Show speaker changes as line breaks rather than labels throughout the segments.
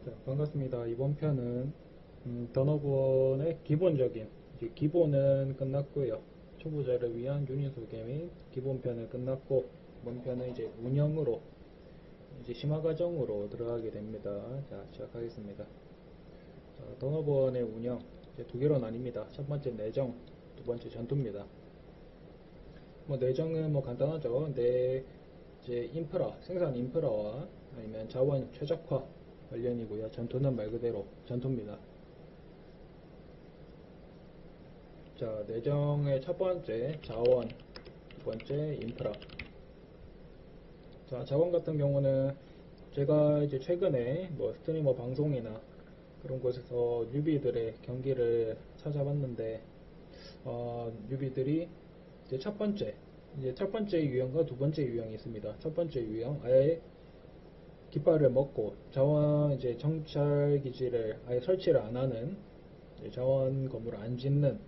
자, 반갑습니다. 이번 편은 던어번의 기본적인 기본은 끝났고요. 초보자를 위한 유닛 소개 및 기본편은 끝났고 이번 편은 이제 운영으로 이제 심화 과정으로 들어가게 됩니다. 자, 시작하겠습니다. 자, 던어번의 운영 이제 두 개로 나뉩니다. 첫 번째 내정, 두 번째 전투입니다. 뭐 내정은 뭐 간단하죠. 내 이제 인프라, 생산 인프라와 아니면 자원 최적화 관련이고요. 전투는 말 그대로 전투입니다. 자, 내정의 첫 번째 자원, 두 번째 인프라. 자, 자원 같은 경우는 제가 이제 최근에 뭐 스트리머 방송이나 그런 곳에서 뉴비들의 경기를 찾아봤는데, 뉴비들이 이제 첫 번째 유형과 두 번째 유형이 있습니다. 첫 번째 유형, 아예 깃발을 먹고 자원 이제 정찰 기지를 아예 설치를 안 하는, 자원 건물을 안 짓는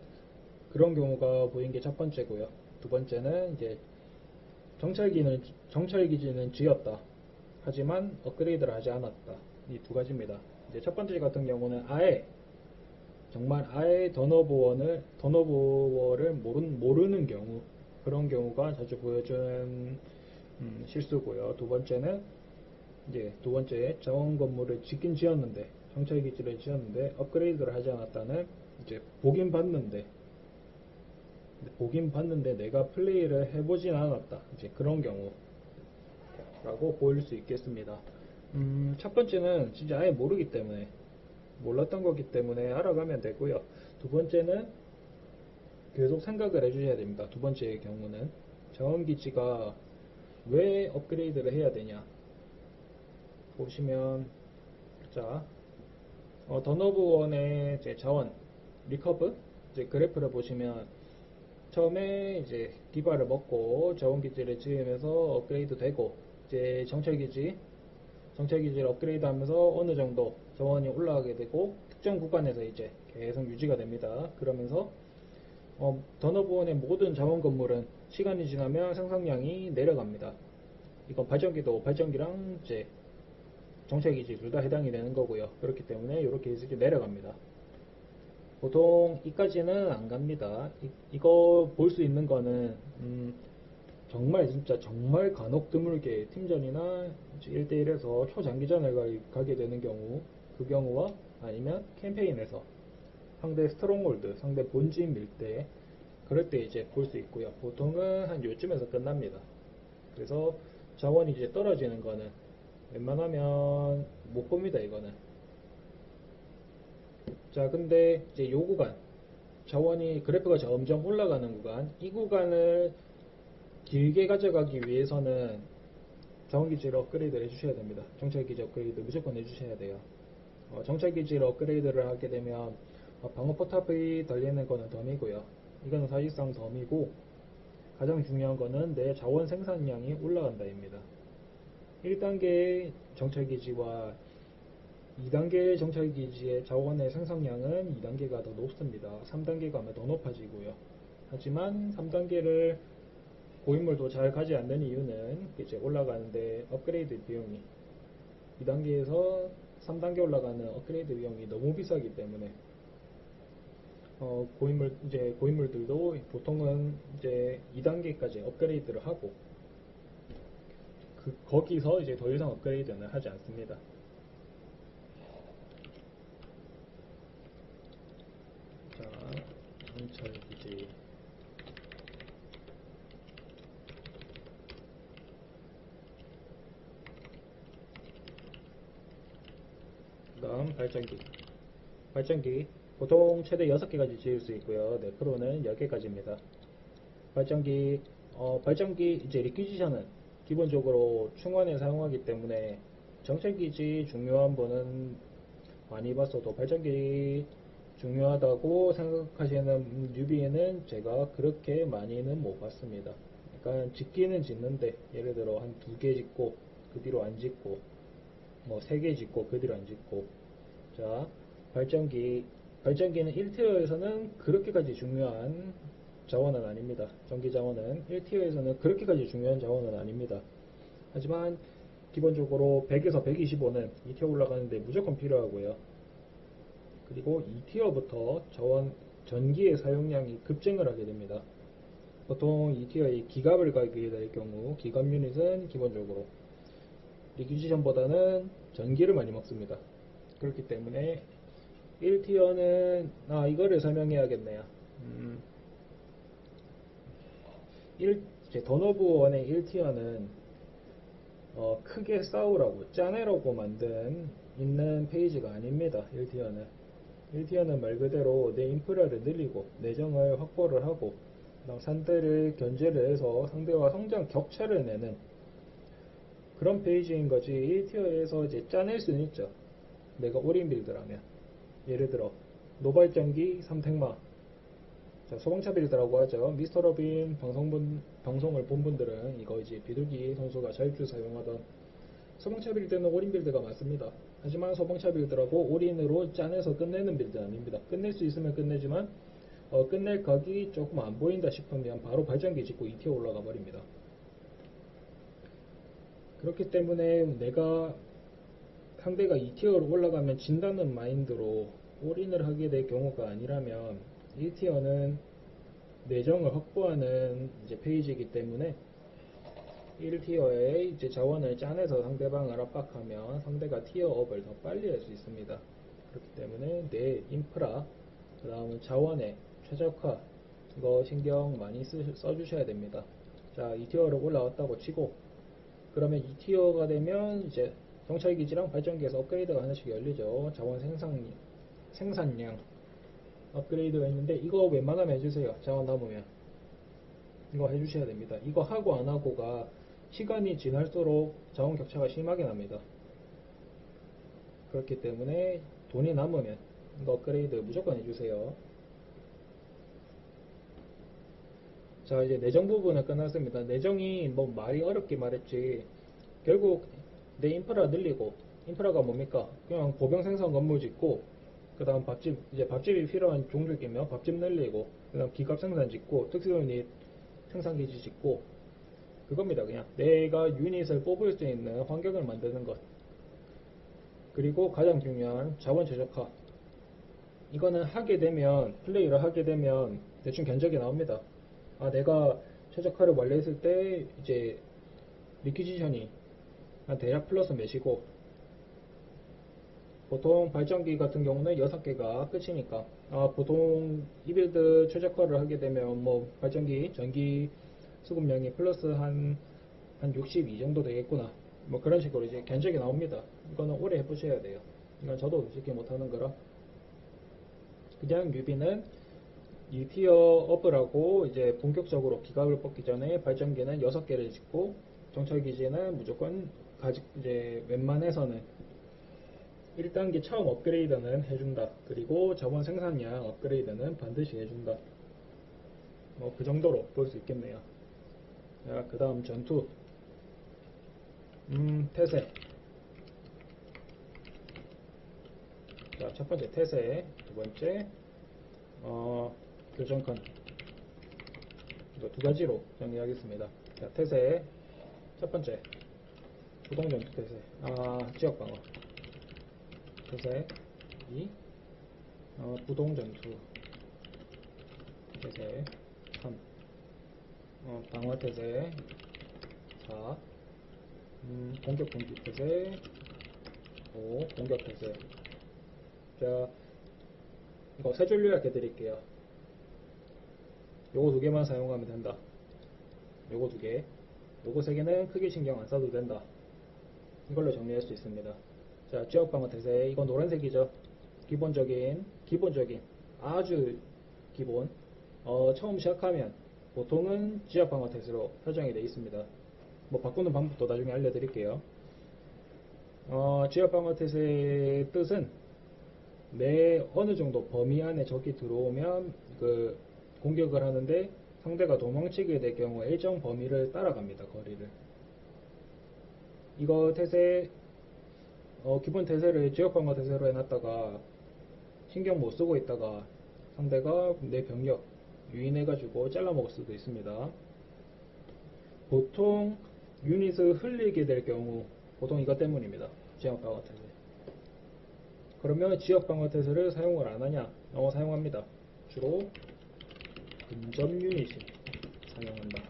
그런 경우가 보인 게 첫 번째고요. 두 번째는 이제 정찰 기지는 지었다. 하지만 업그레이드를 하지 않았다. 이 두 가지입니다. 이제 첫 번째 같은 경우는 정말 아예 던오버를 모르는 경우, 그런 경우가 자주 보여준 실수고요. 두 번째 자원 건물을 짓긴 지었는데, 정찰 기지를 지었는데 업그레이드를 하지 않았다는, 이제 보긴 봤는데 내가 플레이를 해보진 않았다. 이제 그런 경우라고 보일 수 있겠습니다. 첫 번째는 진짜 아예 몰랐던 거기 때문에 알아가면 되고요. 두 번째는 계속 생각을 해주셔야 됩니다. 두 번째의 경우는 자원기지가 왜 업그레이드를 해야 되냐 보시면, 자, 던오브원의 자원 리커브 이제 그래프를 보시면, 처음에 이제 기발을 먹고 자원기지를 지으면서 업그레이드 되고, 이제 정찰기지를 업그레이드 하면서 어느 정도 자원이 올라가게 되고 특정 구간에서 이제 계속 유지가 됩니다. 그러면서 던어브원의 모든 자원 건물은 시간이 지나면 생산량이 내려갑니다. 이건 발전기랑 이제 정찰기지 둘 다 해당이 되는 거고요. 그렇기 때문에 이렇게 해서 내려갑니다. 보통 이까지는 안 갑니다. 이거 볼 수 있는 거는 정말 진짜 정말 간혹 드물게 팀전이나 1대1에서 초장기전을 가게 되는 경우, 그 경우와 아니면 캠페인에서 상대 스트롱홀드, 상대 본진 밀 때, 그럴 때 이제 볼 수 있고요. 보통은 한 요쯤에서 끝납니다. 그래서 자원이 이제 떨어지는 거는 웬만하면 못 봅니다, 이거는. 자, 근데 이제 요 구간, 자원이 그래프가 점점 올라가는 구간, 이 구간을 길게 가져가기 위해서는 자원기지를 업그레이드를 해주셔야 됩니다. 정찰기지 업그레이드 무조건 해주셔야 돼요. 정찰기지를 업그레이드를 하게 되면 방어 포탑이 달리는 거는 덤이고요. 이거는 사실상 덤이고, 가장 중요한 거는 내 자원 생산량이 올라간다입니다. 1단계 정찰기지와 2단계 정찰기지의 자원의 생산량은 2단계가 더 높습니다. 3단계가 아마 더 높아지고요. 하지만 3단계를 고인물도 잘 가지 않는 이유는 이제 올라가는데 업그레이드 비용이 2단계에서 3단계 올라가는 업그레이드 비용이 너무 비싸기 때문에, 고인물들도 보통은 이제 2단계까지 업그레이드를 하고 거기서 이제 더 이상 업그레이드는 하지 않습니다. 자, 정찰기지, 그 다음 발전기 보통 최대 6개까지 지을 수 있고요. 네, 프로는 10개까지입니다. 발전기 이제 리퀴지션은 기본적으로 충원에 사용하기 때문에 정찰기지 중요한 분은 많이 봤어도 발전기 중요하다고 생각하시는 뉴비에는 제가 그렇게 많이는 못 봤습니다. 그러니까 짓기는 짓는데, 예를 들어 한 2개 짓고 그 뒤로 안 짓고, 뭐 3개 짓고 그 뒤로 안 짓고. 자, 발전기는 1티어에서는 그렇게까지 중요한 자원은 아닙니다. 전기 자원은 1티어에서는 그렇게까지 중요한 자원은 아닙니다. 하지만 기본적으로 100에서 125는 2티어 올라가는데 무조건 필요하고요. 그리고 2티어부터 전기의 사용량이 급증을 하게 됩니다. 보통 2티어의 기갑을 가게 될 경우 기갑 유닛은 기본적으로 리퀴지션보다는 전기를 많이 먹습니다. 그렇기 때문에 1티어는 이거를 설명해야겠네요. 1, 던 오브 원의 1티어는 크게 싸우라고 짜내라고 만든 있는 페이지가 아닙니다. 1티어는 말 그대로 내 인프라를 늘리고 내정을 확보를 하고 상대를 견제를 해서 상대와 성장 격차를 내는 그런 페이지인 거지. 1티어에서 이제 짜낼 수는 있죠. 내가 올인 빌드라면 예를 들어 노발전기 3택마, 소방차 빌드라고 하죠. 미스터 로빈 방송을 본 분들은 이거 이제 비둘기 선수가 자유투 사용하던 소방차 빌드는 올인 빌드가 맞습니다. 하지만 소방차 빌드라고 올인으로 짜내서 끝내는 빌드 아닙니다. 끝낼 수 있으면 끝내지만 끝낼 각이 조금 안 보인다 싶으면 바로 발전기 짓고 2티어 올라가 버립니다. 그렇기 때문에 내가 상대가 2티어로 올라가면 진다는 마인드로 올인을 하게 될 경우가 아니라면 1티어는 내정을 확보하는 이제 페이지이기 때문에 1티어에 이제 자원을 짜내서 상대방을 압박하면 상대가 티어업을 더 빨리 할 수 있습니다. 그렇기 때문에 내 인프라, 그 다음은 자원의 최적화, 이거 신경 많이 써주셔야 됩니다. 자, 2티어로 올라왔다고 치고, 그러면 2티어가 되면 이제 정찰기지랑 발전기에서 업그레이드가 하나씩 열리죠. 자원 생산량 업그레이드가 있는데 이거 웬만하면 해주세요. 자원 남으면 이거 해주셔야 됩니다. 이거 하고 안 하고가 시간이 지날수록 자원 격차가 심하게 납니다. 그렇기 때문에 돈이 남으면 이거 업그레이드 무조건 해주세요. 자, 이제 내정 부분은 끝났습니다. 내정이 뭐 말이 어렵게 말했지 결국 내 인프라 늘리고, 인프라가 뭡니까? 그냥 보병 생산 건물 짓고, 그 다음 밥집이 필요한 종족이면 밥집 늘리고, 그 다음 기갑 생산 짓고, 특수유닛 생산기지 짓고, 그겁니다. 그냥 내가 유닛을 뽑을 수 있는 환경을 만드는 것. 그리고 가장 중요한 자원 최적화. 이거는 플레이를 하게 되면 대충 견적이 나옵니다. 내가 최적화를 완료했을 때 이제 리퀴지션이 한 대략 플러스 몇이고, 보통 발전기 같은 경우는 6개가 끝이니까 보통 이 빌드 최적화를 하게 되면 뭐 발전기 전기 수급량이 플러스 한 62 정도 되겠구나, 뭐 그런 식으로 이제 견적이 나옵니다. 이거는 오래 해보셔야 돼요. 이건 저도 솔직히 못하는 거라. 그냥 뉴비는 2티어 업을 하고 이제 본격적으로 기갑을 뽑기 전에 발전기는 6개를 짓고, 정찰기지는 무조건 이제 웬만해서는 1단계 처음 업그레이드는 해준다. 그리고 자원 생산량 업그레이드는 반드시 해준다. 뭐 그 정도로 볼 수 있겠네요. 자, 그 다음 전투. 태세. 자, 첫 번째 태세, 두 번째 교정컨. 이거 두 가지로 정리하겠습니다. 자, 태세 첫 번째 부동전투 태세, 지역방어 태세 2, 부동전투 태세 3, 방어태세 4, 공격분기 태세 5, 공격태세. 자, 이거 세 줄로 이렇게 드릴게요. 요거 두 개만 사용하면 된다. 요거 두 개, 요거 세 개는 크게 신경 안 써도 된다. 이걸로 정리할 수 있습니다. 자, 지역방어 태세, 이건 노란색이죠. 기본적인 아주 기본, 처음 시작하면 보통은 지역방어 태세로 설정이 되어 있습니다. 뭐 바꾸는 방법도 나중에 알려드릴게요. 지역방어 태세의 뜻은 내 어느 정도 범위 안에 적이 들어오면 그 공격을 하는데, 상대가 도망치게 될 경우 일정 범위를 따라갑니다. 거리를. 이거 태세, 기본 태세를 지역방어 태세로 해놨다가 신경 못 쓰고 있다가 상대가 내 병력 유인해가지고 잘라먹을 수도 있습니다. 보통 유닛을 흘리게 될 경우 보통 이것 때문입니다. 지역 방어 태세. 그러면 지역 방어 태세를 사용을 안 하냐? 사용합니다. 주로 근접 유닛이 사용한다.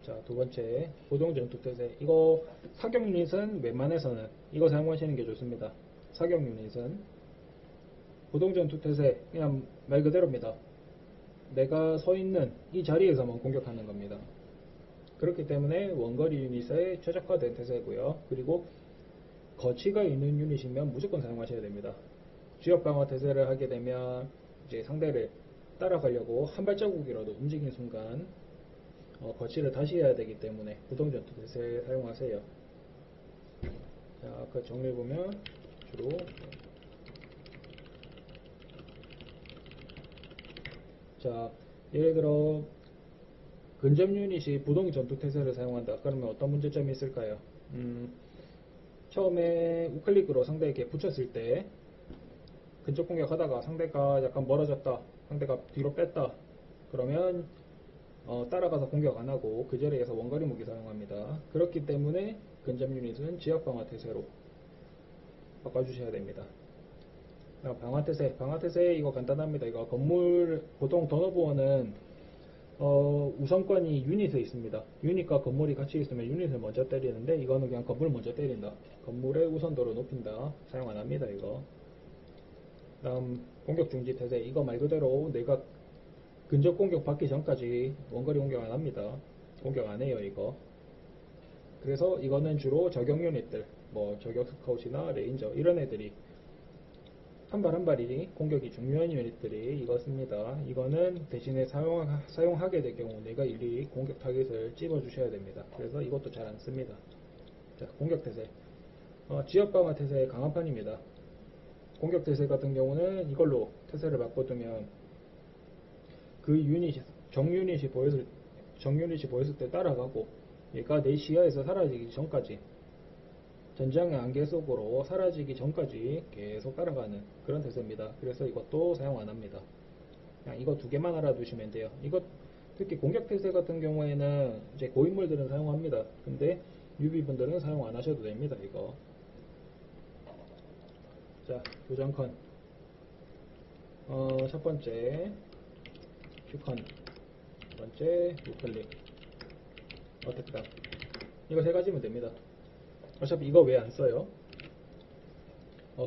자, 두 번째, 고동 전투 태세. 이거 사격 유닛은 웬만해서는 이거 사용하시는 게 좋습니다. 사격 유닛은 고동 전투 태세, 그냥 말 그대로입니다. 내가 서 있는 이 자리에서만 공격하는 겁니다. 그렇기 때문에 원거리 유닛에 최적화된 태세고요. 그리고 거치가 있는 유닛이면 무조건 사용하셔야 됩니다. 지역 방어 태세를 하게 되면 이제 상대를 따라가려고 한 발자국이라도 움직인 순간 거치를 다시 해야 되기 때문에 고동 전투 태세 사용하세요. 자, 아까 정리해보면 주로 자, 예를 들어 근접 유닛이 부동 전투 태세를 사용한다. 그러면 어떤 문제점이 있을까요? 처음에 우클릭으로 상대에게 붙였을 때 근접 공격하다가 상대가 약간 멀어졌다. 상대가 뒤로 뺐다. 그러면 따라가서 공격 안하고 그 자리에서 원거리 무기 사용합니다. 그렇기 때문에 근접 유닛은 지역 방어 태세로 바꿔주셔야 됩니다. 방어태세. 방어태세 이거 간단합니다. 이거 건물, 보통 던어보어는 우선권이 유닛에 있습니다. 유닛과 건물이 같이 있으면 유닛을 먼저 때리는데 이거는 그냥 건물 먼저 때린다. 건물의 우선도를 높인다. 사용 안 합니다. 이거. 다음 공격 중지 태세. 이거 말 그대로 내가 근접 공격 받기 전까지 원거리 공격 안 합니다. 공격 안 해요. 이거. 그래서 이거는 주로 저격 유닛들, 뭐 저격 스카웃이나 레인저 이런 애들이 한 발 한 발이 공격이 중요한 유닛들이 이거 씁니다. 이거는 대신에 사용하게 될 경우 내가 일일이 공격 타겟을 찝어 주셔야 됩니다. 그래서 이것도 잘 안 씁니다. 자, 공격 태세. 지역 방어 태세의 강화판입니다. 공격 태세 같은 경우는 이걸로 태세를 바꿔두면 그 유닛이 정유닛이 보였을 때 따라가고 얘가 내 시야에서 사라지기 전까지 전장의 안개 속으로 사라지기 전까지 계속 따라가는 그런 태세입니다. 그래서 이것도 사용 안 합니다. 그냥 이거 두 개만 알아두시면 돼요. 이거 특히 공격 태세 같은 경우에는 이제 고인물들은 사용합니다. 근데 유비분들은 사용 안 하셔도 됩니다. 이거. 자, 교정컨. 첫 번째 큐컨, 두 번째 우클릭, 어택당. 이거 세 가지면 됩니다. 어차피 이거 왜 안 써요?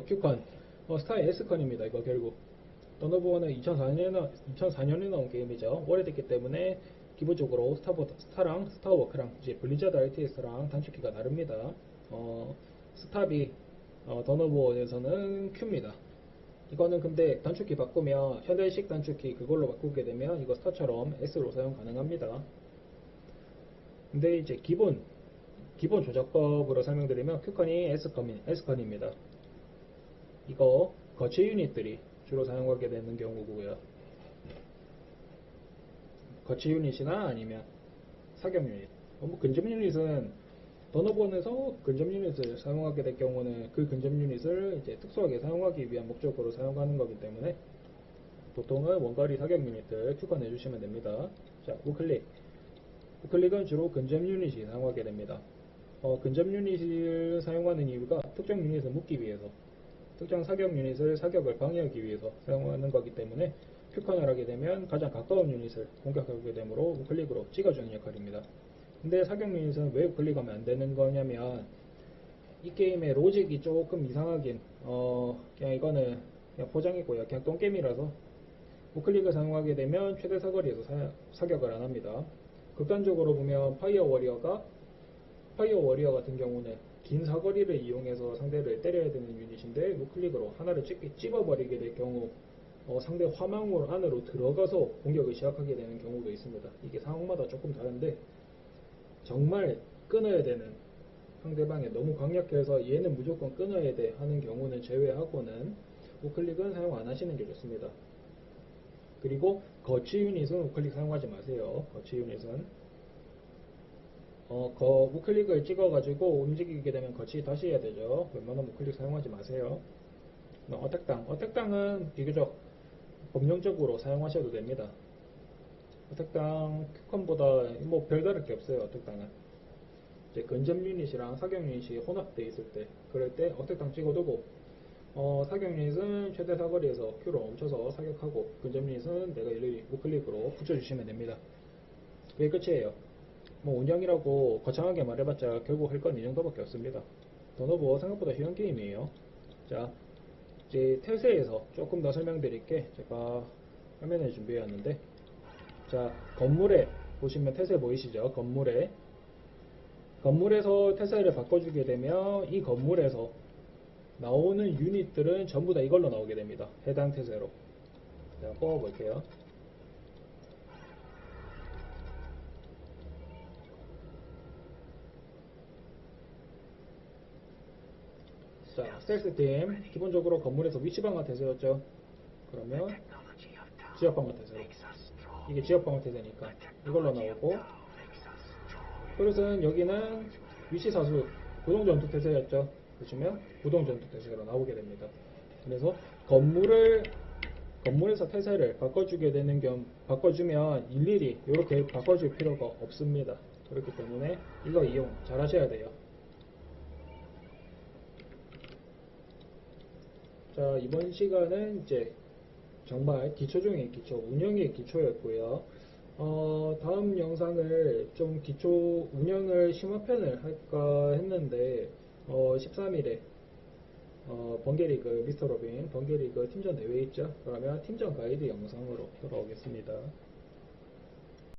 큐컨, 스타의 S컨입니다. 이거 결국 던어보어는 2004년에 나온 게임이죠. 오래됐기 때문에 기본적으로 스타랑 스타워크랑 이제 블리자드 RTS랑 단축키가 다릅니다. 스탑이 던어보어에서는 Q입니다. 이거는 근데 단축키 바꾸면 현대식 단축키 그걸로 바꾸게 되면 이거 스타처럼 S로 사용 가능합니다. 근데 이제 기본 조작법으로 설명드리면 Q컨이 S컨입니다. 이거 거치 유닛들이 주로 사용하게 되는 경우고요. 거치 유닛이나 아니면 사격 유닛. 뭐 근접 유닛은 던어본에서 근접 유닛을 사용하게 될 경우는 그 근접 유닛을 이제 특수하게 사용하기 위한 목적으로 사용하는 거기 때문에 보통은 원거리 사격 유닛들 큐컨 해주시면 됩니다. 자, 우클릭. 우클릭은 주로 근접 유닛이 사용하게 됩니다. 근접 유닛을 사용하는 이유가 특정 유닛을 묶기 위해서, 특정 사격 유닛을 사격을 방해하기 위해서 사용하는 거기 때문에 큐컨을 하게 되면 가장 가까운 유닛을 공격하게 되므로 우클릭으로 찍어주는 역할입니다. 근데 사격 유닛은 왜 우클릭하면 안 되는 거냐면 이 게임의 로직이 조금 이상하긴 그냥 이거는 그냥 포장이고요. 그냥 똥게임이라서 우클릭을 사용하게 되면 최대 사거리에서 사격을 안 합니다. 극단적으로 보면 파이어 워리어 같은 경우는 긴 사거리를 이용해서 상대를 때려야 되는 유닛인데 우클릭으로 하나를 찝어버리게 될 경우 상대 화망으로 안으로 들어가서 공격을 시작하게 되는 경우도 있습니다. 이게 상황마다 조금 다른데 정말 끊어야 되는, 상대방이 너무 강력해서 얘는 무조건 끊어야 돼 하는 경우는 제외하고는 우클릭은 사용 안 하시는 게 좋습니다. 그리고 거치 유닛은 우클릭 사용하지 마세요. 거치 유닛은 우클릭을 찍어가지고 움직이게 되면 거치 다시 해야 되죠. 웬만하면 우클릭 사용하지 마세요. 어택당은 비교적 법령적으로 사용하셔도 됩니다. 어택당 큐컨보다 뭐 별다를 게 없어요. 어택당은 이제 근접 유닛이랑 사격 유닛이 혼합되어 있을 때, 그럴 때 어택당 찍어두고 사격 유닛은 최대 사거리에서 Q로 멈춰서 사격하고, 근접 유닛은 내가 일일이 우클릭으로 붙여주시면 됩니다. 그게 끝이에요. 뭐 운영이라고 거창하게 말해봤자 결국 할 건 이 정도밖에 없습니다. 더노버 생각보다 쉬운 게임이에요. 자, 이제 태세에서 조금 더 설명드릴게 제가 화면에 준비해왔는데, 자, 건물에 보시면 태세 보이시죠? 건물에서 태세를 바꿔주게 되면 이 건물에서 나오는 유닛들은 전부 다 이걸로 나오게 됩니다. 해당 태세로. 자, 뽑아볼게요. 자, 스텔스팀 기본적으로 건물에서 위치방어 태세였죠. 그러면 지역방어 태세로, 이게 지역방어 태세니까 이걸로 나오고, 그릇은 여기는 위치사수 구동전투 태세였죠. 보시면 구동전투 태세로 나오게 됩니다. 그래서 건물에서 태세를 바꿔주게 되는 바꿔주면 일일이 이렇게 바꿔줄 필요가 없습니다. 그렇기 때문에 이거 이용 잘 하셔야 돼요. 자, 이번 시간은 이제 정말 기초 중의 기초, 운영의 기초였고요. 다음 영상을 좀 기초 운영을 심화편을 할까 했는데, 13일에 번개리그 미스터 로빈 번개리그 팀전 대회 있죠. 그러면 팀전 가이드 영상으로 돌아오겠습니다.